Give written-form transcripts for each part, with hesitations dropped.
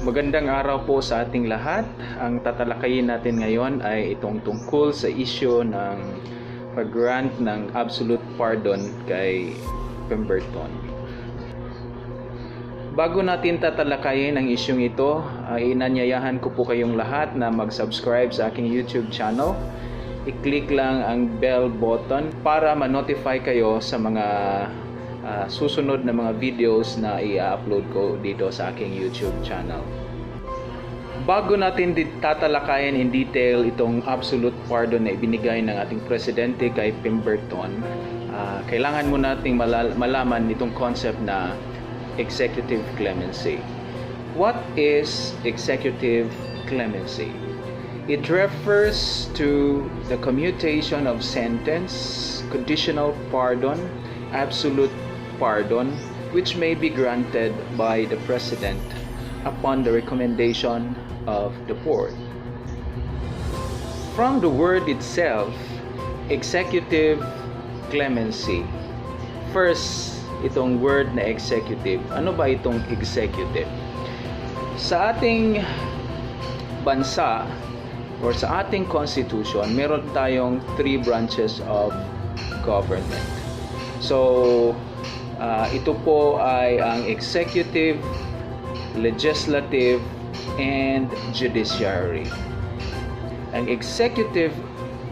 Magandang araw po sa ating lahat. Ang tatalakayin natin ngayon ay itong tungkol sa issue ng pag-grant ng absolute pardon kay Pemberton. Bago natin tatalakayin ang isyung ito, inanyayahan ko po kayong lahat na mag-subscribe sa aking YouTube channel. I-click lang ang bell button para ma-notify kayo sa mga susunod na mga videos na i-upload ko dito sa aking YouTube channel. Bago natin tatalakayin in detail itong absolute pardon na ibinigay ng ating presidente kay Pemberton, kailangan mo nating malaman itong concept na executive clemency. What is executive clemency? It refers to the commutation of sentence, conditional pardon, absolute pardon, which may be granted by the President upon the recommendation of the board. From the word itself, executive clemency. First, itong word na executive. Ano ba itong executive? Sa ating bansa or sa ating constitution, meron tayong 3 branches of government. So, ito po ay ang executive, legislative, and judiciary. Ang executive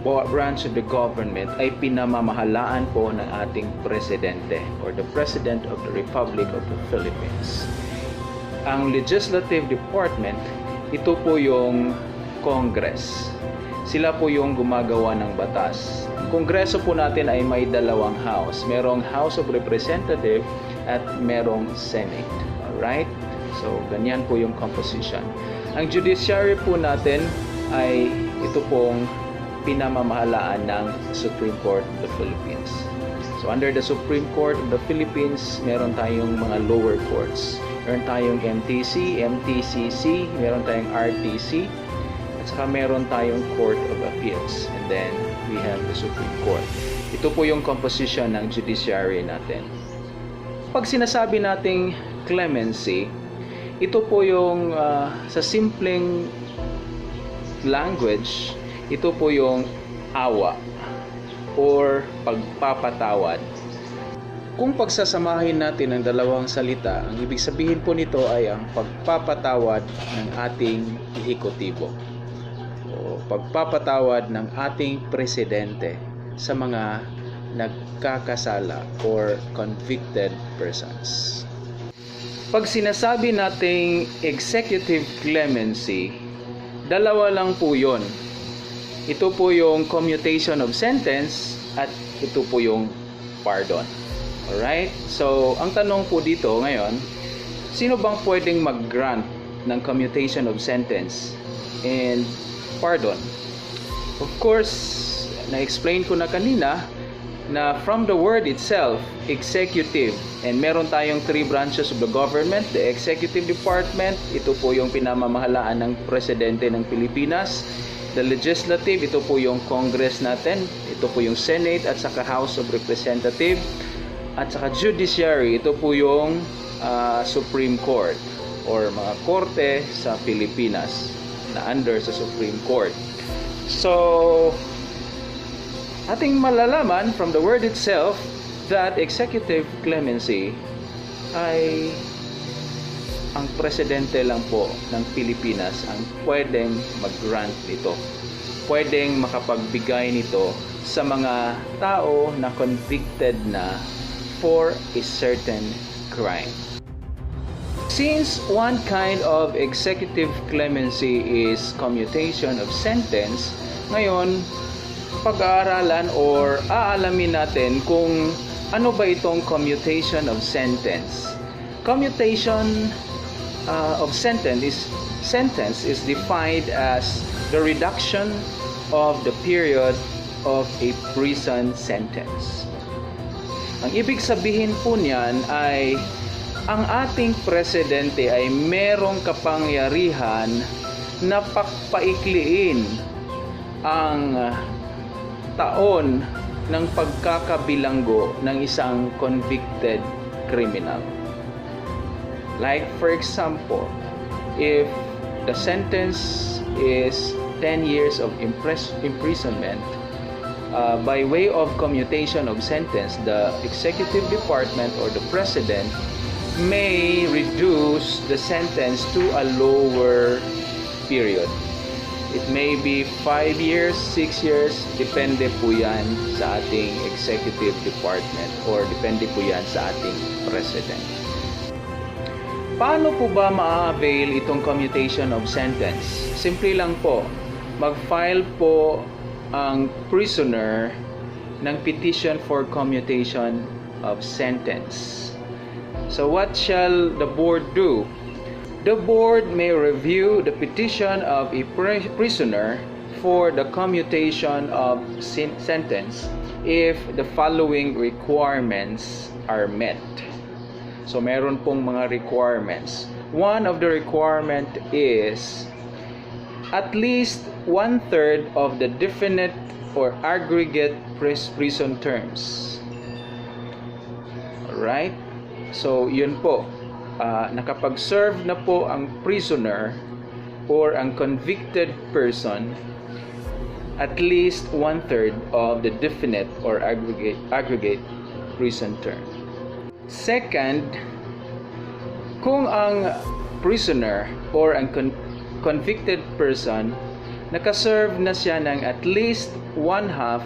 branch of the government ay pinamamahalaan po ng ating presidente or the President of the Republic of the Philippines. Ang legislative department, ito po yung Congress. Sila po yung gumagawa ng batas. Ang Kongreso po natin ay may dalawang house. Merong House of Representative at merong Senate. Alright? So, ganyan po yung composition. Ang judiciary po natin ay ito pong pinamamahalaan ng Supreme Court of the Philippines. So, under the Supreme Court of the Philippines, meron tayong mga lower courts. Meron tayong MTC, MTCC, meron tayong RTC, at saka meron tayong Court of Appeals. And then, we have the Supreme Court. Ito po yung composition ng judiciary natin. Pag sinasabi nating clemency, ito po yung sa simpleng language, ito po yung awa or pagpapatawad. Kung pagsasamahin natin ang dalawang salita, ang ibig sabihin po nito ay ang pagpapatawad ng ating ehekutibo o pagpapatawad ng ating presidente sa mga nagkakasala or convicted persons. Pag sinasabi nating executive clemency, dalawa lang po yun. Ito po yung commutation of sentence at ito po yung pardon. Alright? So, ang tanong po dito ngayon, sino bang pwedeng mag-grant ng commutation of sentence and pardon? Of course, na-explain ko na kanina na from the word itself, executive, and meron tayong 3 branches of the government. The executive department, ito po yung pinamamahalaan ng presidente ng Pilipinas. The legislative, ito po yung Congress natin. Ito po yung Senate at saka House of Representative. At saka judiciary, ito po yung Supreme Court or mga korte sa Pilipinas na under sa Supreme Court. So, ating malalaman from the word itself that executive clemency ay ang presidente lang po ng Pilipinas ang pwedeng mag-grant nito. Pwedeng makapagbigay nito sa mga tao na convicted na for a certain crime. Since one kind of executive clemency is commutation of sentence, ngayon pag-aaralan or aalamin natin kung ano ba itong commutation of sentence. Commutation of sentence is defined as the reduction of the period of a prison sentence. Ang ibig sabihin po niyan ay ang ating presidente ay merong kapangyarihan na paikliin ang taon ng pagkakabilanggo ng isang convicted criminal. Like for example, if the sentence is 10 years of imprisonment, by way of commutation of sentence, the executive department or the president may reduce the sentence to a lower period. It may be 5 years, 6 years, depende po yan sa ating executive department or depende po yan sa ating president. Paano po ba ma-avail itong commutation of sentence? Simple lang po, mag-file po ang prisoner ng petition for commutation of sentence. So what shall the board do? The board may review the petition of a prisoner for the commutation of sentence if the following requirements are met. So meron pong mga requirements. One of the requirement is at least 1/3 of the definite or aggregate prison terms. Alright? So, yun po. Nakapag-serve na po ang prisoner or ang convicted person at least 1/3 of the definite or aggregate prison term. Second, kung ang prisoner or ang convicted person nakaserve na siya ng at least 1/2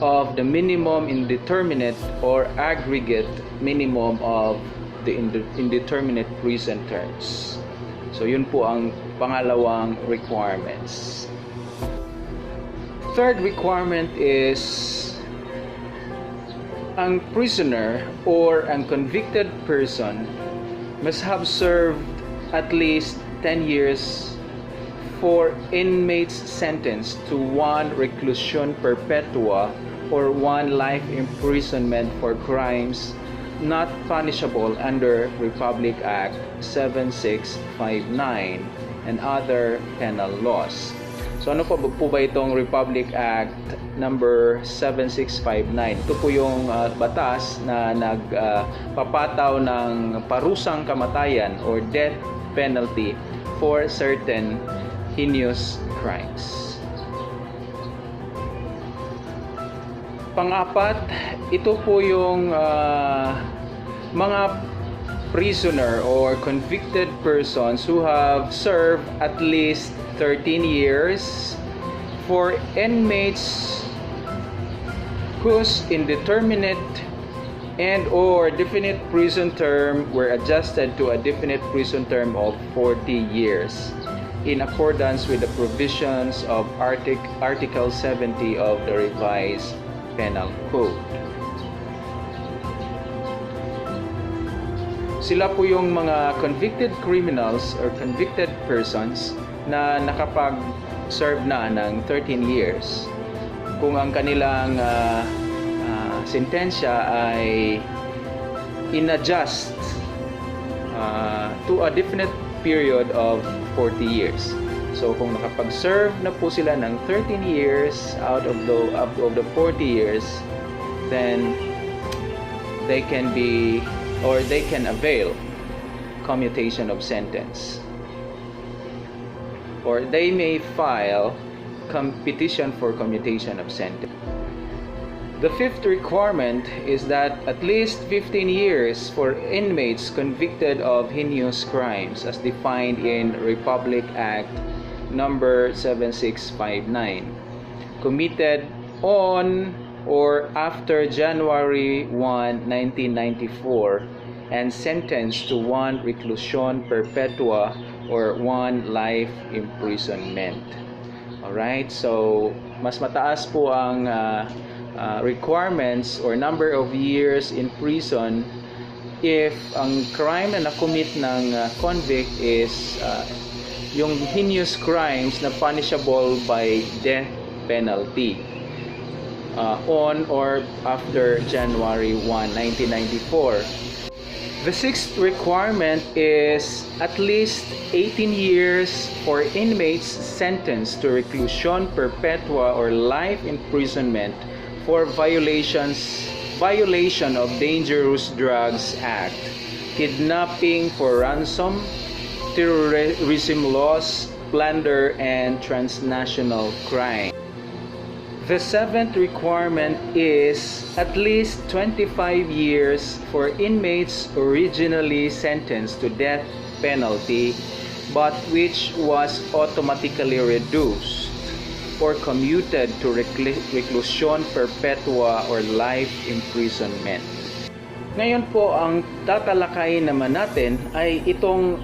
of the minimum indeterminate or aggregate minimum of the indeterminate prison terms. So yun po ang pangalawang requirements. Third requirement is ang prisoner or ang convicted person must have served at least 10 years for inmates sentenced to 1 reclusion perpetua or 1 life imprisonment for crimes not punishable under Republic Act 7659 and other penal laws. So ano po ba itong Republic Act number 7659? Ito po yung batas na nagpapataw ng parusang kamatayan or death penalty for certain heinous crimes. Pang-apat, ito po yung mga prisoner or convicted persons who have served at least 13 years for inmates whose indeterminate and or definite prison term were adjusted to a definite prison term of 40 years. In accordance with the provisions of Article 70 of the Revised Penal Code. Sila po yung mga convicted criminals or convicted persons na nakapag-serve na ng 13 years. Kung ang kanilang sentensya ay in-adjust to a definite period of 40 years. So kung nakapag-serve na po sila ng 13 years out of the 40 years, then they can be or they can avail commutation of sentence. Or they may file petition for commutation of sentence. The fifth requirement is that at least 15 years for inmates convicted of heinous crimes as defined in Republic Act number 7659, committed on or after January 1, 1994 and sentenced to 1 reclusion perpetua or 1 life imprisonment. Alright, so mas mataas po ang requirements or number of years in prison if ang crime na nakomit ng convict is yung heinous crimes na punishable by death penalty on or after January 1, 1994. The sixth requirement is at least 18 years for inmates sentenced to reclusion perpetua or life imprisonment for violation of Dangerous Drugs Act, kidnapping for ransom, terrorism laws, plunder, and transnational crime. The seventh requirement is at least 25 years for inmates originally sentenced to death penalty but which was automatically reduced or commuted to reclusion perpetua or life imprisonment. Ngayon po, ang tatalakayin naman natin ay itong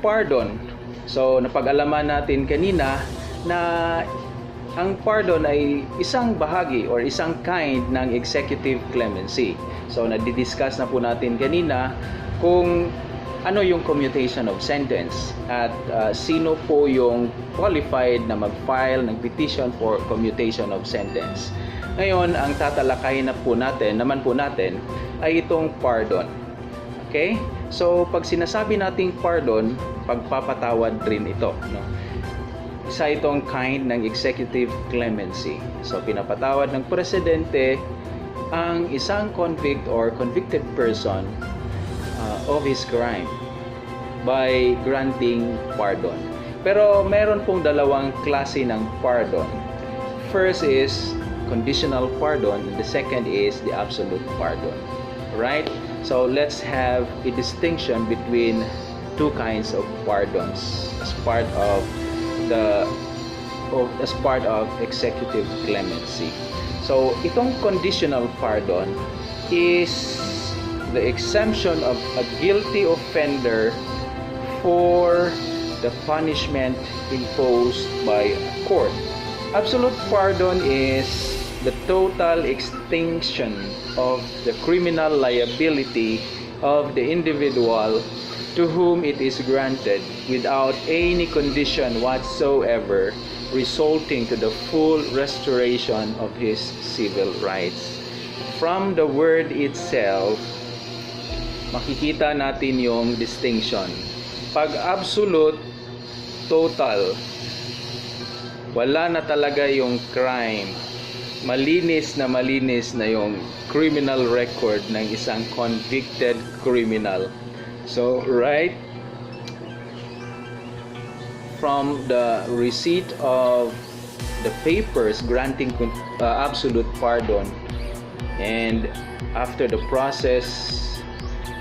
pardon. So, napag-alaman natin kanina na ang pardon ay isang bahagi or isang kind ng executive clemency. So, nadidiscuss na po natin kanina kung ano yung commutation of sentence at sino po yung qualified na mag-file ng petition for commutation of sentence. Ngayon, ang tatalakayin na po natin, ay itong pardon. Okay? So, pag sinasabi nating pardon, pagpapatawad rin ito, no? Isa itong kind ng executive clemency. So, pinapatawad ng presidente ang isang convict or convicted person of his crime by granting pardon. Pero meron pong dalawang klase ng pardon. First is conditional pardon, and the second is the absolute pardon. Right? So, let's have a distinction between two kinds of pardons as part of executive clemency. So, itong conditional pardon is the exemption of a guilty offender for the punishment imposed by a court. Absolute pardon is the total extinction of the criminal liability of the individual to whom it is granted without any condition whatsoever, resulting to the full restoration of his civil rights. From the word itself, makikita natin yung distinction. Pag absolute, total, wala na talaga yung crime. Malinis na yung criminal record ng isang convicted criminal. So, right from the receipt of the papers granting absolute pardon and after the process,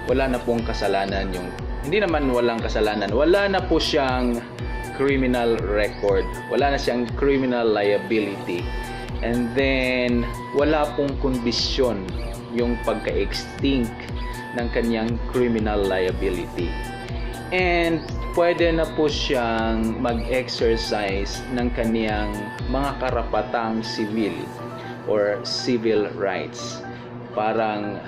wala na pong kasalanan yung, hindi naman walang kasalanan, wala na po siyang criminal record, wala na siyang criminal liability, and then wala pong kondisyon yung pagka-extinct ng kanyang criminal liability, and pwede na po siyang mag-exercise ng kanyang mga karapatang civil or civil rights. Parang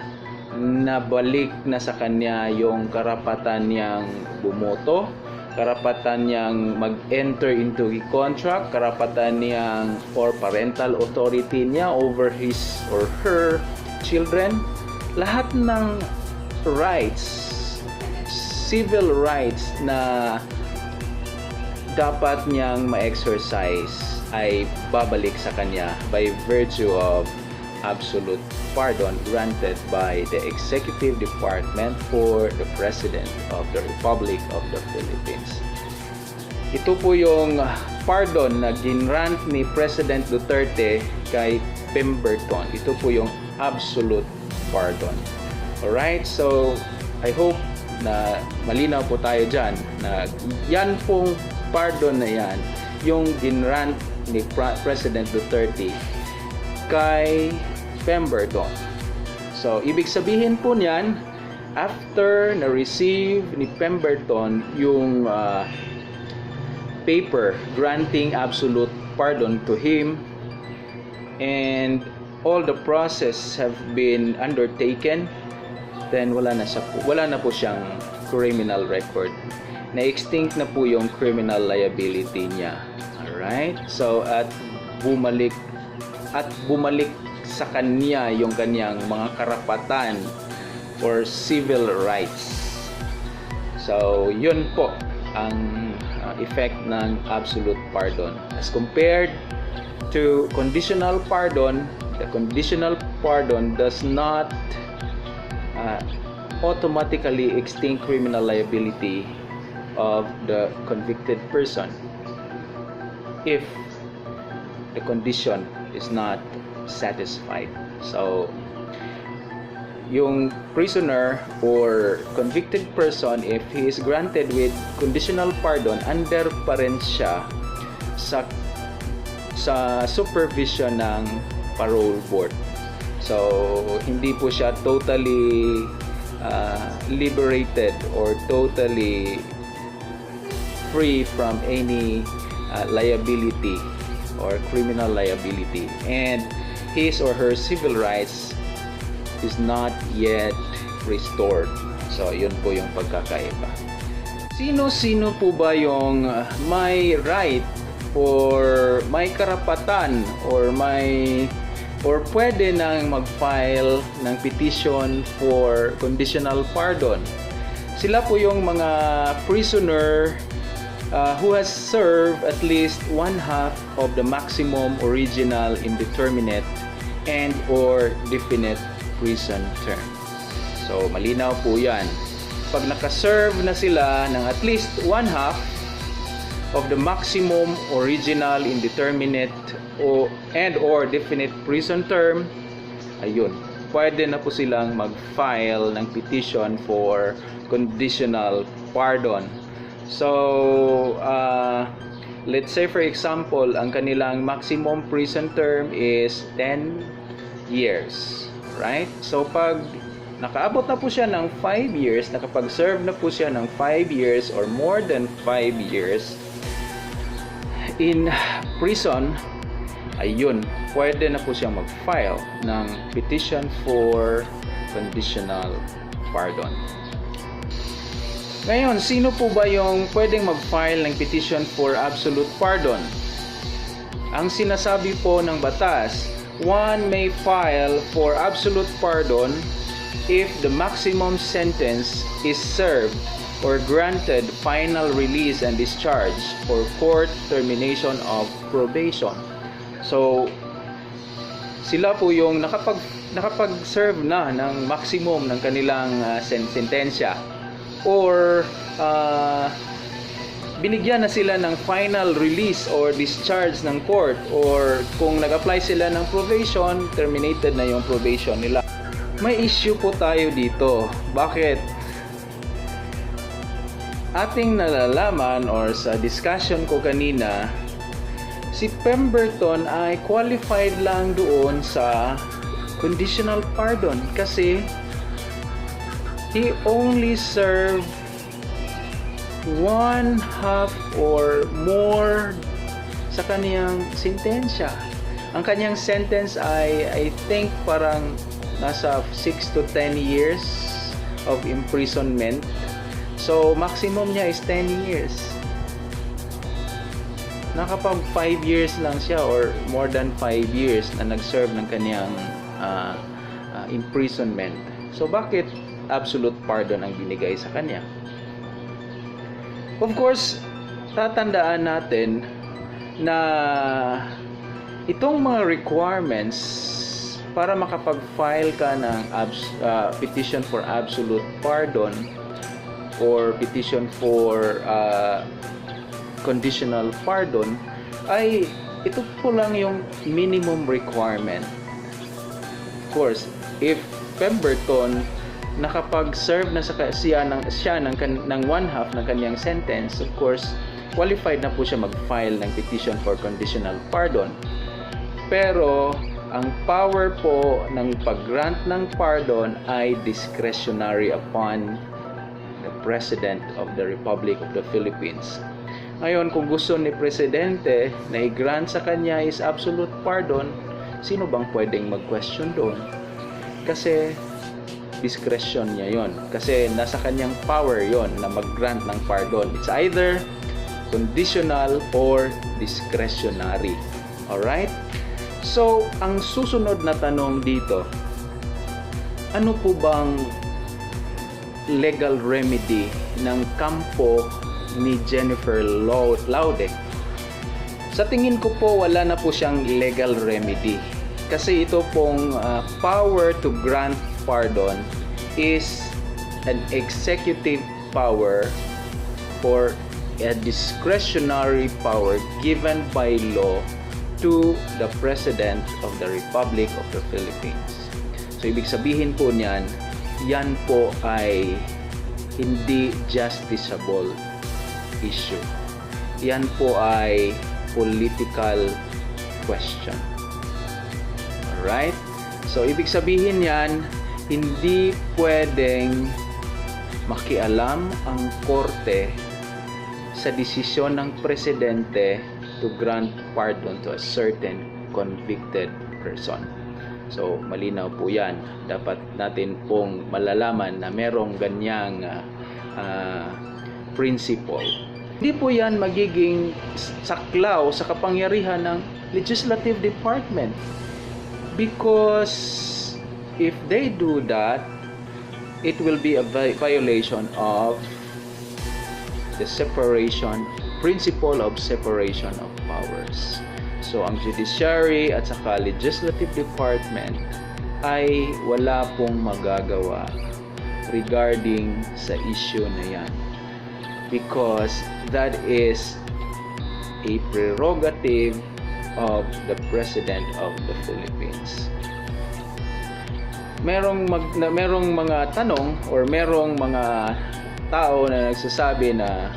nabalik na sa kanya yung karapatan niyang bumoto, karapatan niyang mag-enter into a contract, karapatan niyang or parental authority niya over his or her children. Lahat ng rights, civil rights na dapat niyang ma-exercise ay babalik sa kanya by virtue of absolute pardon granted by the Executive Department for the President of the Republic of the Philippines. Ito po yung pardon na ginrant ni President Duterte kay Pemberton. Ito po yung absolute pardon. Alright, so I hope na malinaw po tayo dyan na yan pong pardon na yan, yung ginrant ni President Duterte kay Pemberton. So, ibig sabihin po niyan, after na-receive ni Pemberton yung paper granting absolute pardon to him and all the process have been undertaken, then wala na po siyang criminal record. Na-extinct na po yung criminal liability niya. Alright? So, at bumalik sa kanya yung kanyang mga karapatan or civil rights. So, yun po ang effect ng absolute pardon. As compared to conditional pardon, the conditional pardon does not automatically extinct criminal liability of the convicted person if the condition is not satisfied. So, yung prisoner or convicted person, if he is granted with conditional pardon, under pa rin siya sa supervision ng parole board. So, hindi po siya totally liberated or totally free from any liability or criminal liability, and his or her civil rights is not yet restored. So, yun po yung pagkakaiba. Sino-sino po ba yung may right or may karapatan or pwede nang mag-file ng petition for conditional pardon? Sila po yung mga prisoner who has served at least 1/2 of the maximum original indeterminate and or definite prison term. So, malinaw po yan. Pag nakaserve na sila ng at least 1/2 of the maximum original indeterminate and or definite prison term, ayun, pwede na po silang mag-file ng petition for conditional pardon. So, let's say for example, ang kanilang maximum prison term is 10 years. Right? So, pag nakaabot na po siya ng 5 years, nakapag-serve na po siya ng 5 years or more than 5 years in prison, ayun, pwede na po siyang mag-file ng petition for conditional pardon. Ngayon, sino po ba yung pwedeng mag-file ng petition for absolute pardon? Ang sinasabi po ng batas, one may file for absolute pardon if the maximum sentence is served or granted final release and discharge or court termination of probation. So, sila po yung nakapag-serve na ng maximum ng kanilang sentensya or binigyan na sila ng final release or discharge ng court, or kung nag-apply sila ng probation, terminated na yung probation nila. May issue po tayo dito. Bakit? Ating nalalaman or sa discussion ko kanina, si Pemberton ay qualified lang doon sa conditional pardon kasi he only served 1/2 or more sa kaniyang sentensya. Ang kaniyang sentence ay I think parang nasa 6 to 10 years of imprisonment. So maximum niya is 10 years. Nakapag 5 years lang siya or more than 5 years na nag-serve ng kaniyang imprisonment. So bakit absolute pardon ang binigay sa kanya? Of course, tatandaan natin na itong mga requirements para makapag-file ka ng petition for absolute pardon or petition for conditional pardon ay ito po lang yung minimum requirement. Of course, if Pemberton nakapag-serve na siya ng 1/2 ng kanyang sentence, of course, qualified na po siya mag-file ng petition for conditional pardon. Pero ang power po ng pag-grant ng pardon ay discretionary upon the President of the Republic of the Philippines. Ngayon, kung gusto ni Presidente na i-grant sa kanya is absolute pardon, sino bang pwedeng mag-question doon? Kasi discretion niya yon. Kasi nasa kanyang power yon na mag-grant ng pardon. It's either conditional or discretionary. Alright? So, ang susunod na tanong dito, ano po bang legal remedy ng kampo ni Jennifer Laude? Sa tingin ko po, wala na po siyang legal remedy. Kasi ito pong power to grant pardon is an executive power or a discretionary power given by law to the President of the Republic of the Philippines. So ibig sabihin po niyan, yan po ay hindi justiciable issue. Yan po ay political question. Alright? So ibig sabihin yan, hindi pwedeng makialam ang korte sa desisyon ng presidente to grant pardon to a certain convicted person. So, malinaw po yan. Dapat natin pong malalaman na merong ganyang principle. Hindi po yan magiging saklaw sa kapangyarihan ng Legislative Department. Because if they do that, it will be a violation of the principle of separation of powers. So, ang judiciary at saka legislative department ay wala pong magagawa regarding sa issue na yan. Because that is a prerogative of the President of the Philippines. Merong mga tanong or merong mga tao na nagsasabi na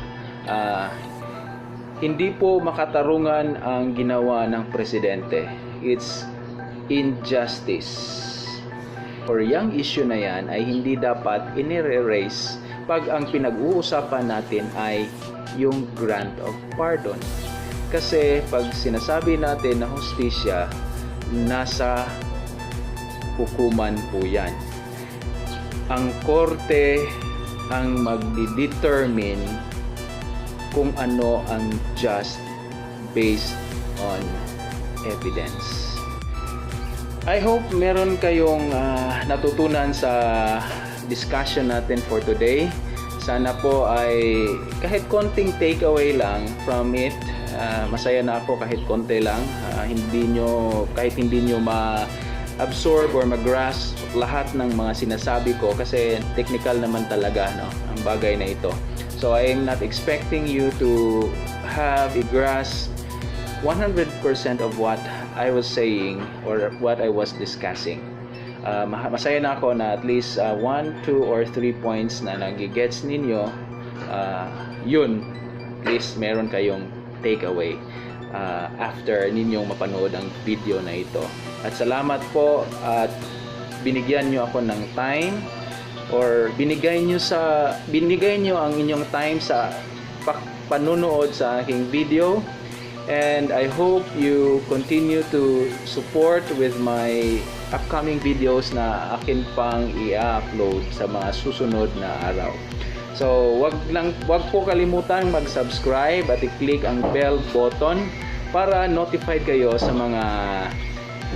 hindi po makatarungan ang ginawa ng presidente. It's injustice. Or yung issue na yan ay hindi dapat inire-erase pag ang pinag-uusapan natin ay yung grant of pardon. Kasi pag sinasabi natin na hustisya, nasa hukuman po yan. Ang korte ang magdi-determine kung ano ang just based on evidence. I hope meron kayong natutunan sa discussion natin for today. Sana po ay kahit konting takeaway lang from it. Masaya na ako kahit konti lang. Kahit hindi nyo ma-absorb or mag-grasp lahat ng mga sinasabi ko kasi technical naman talaga ang bagay na ito. So I am not expecting you to have a grasp 100% of what I was saying or what I was discussing. Masaya na ako na at least 1, 2, or 3 points na nagigets ninyo. Yun, at least meron kayong takeaway after ninyong mapanood ang video na ito. At salamat po at binigyan nyo ako ng time or binigay nyo ang inyong time sa panunood sa aking video. And I hope you continue to support with my upcoming videos na akin pang i-upload sa mga susunod na araw. So, wag po kalimutan mag-subscribe at i-click ang bell button para notified kayo sa mga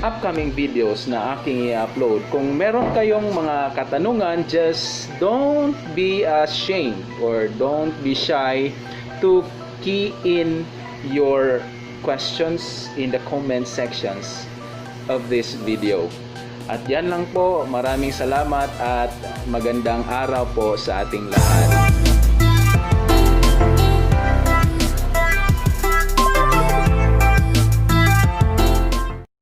upcoming videos na aking i-upload. Kung meron kayong mga katanungan, just don't be ashamed or don't be shy to key in your questions in the comment sections of this video. At yan lang po, maraming salamat at magandang araw po sa ating lahat.